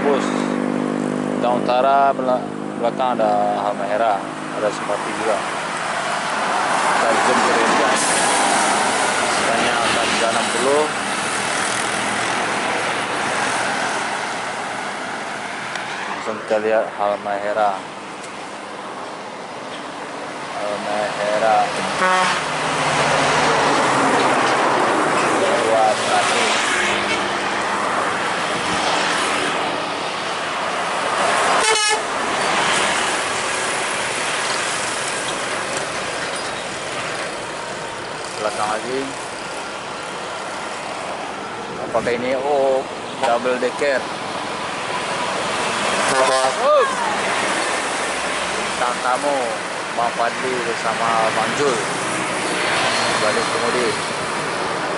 bus. Bintang Utara, belakang ada Halmahera, ada Simpati juga. Kita zoom ke depan. Sebenarnya akan 360. Langsung kita lihat Halmahera. Halmahera. Buat kaki. Belakang lagi. Apakah ini double decker? Bintang tamu Bang Fadli bersama Bang Jul balik kemudi.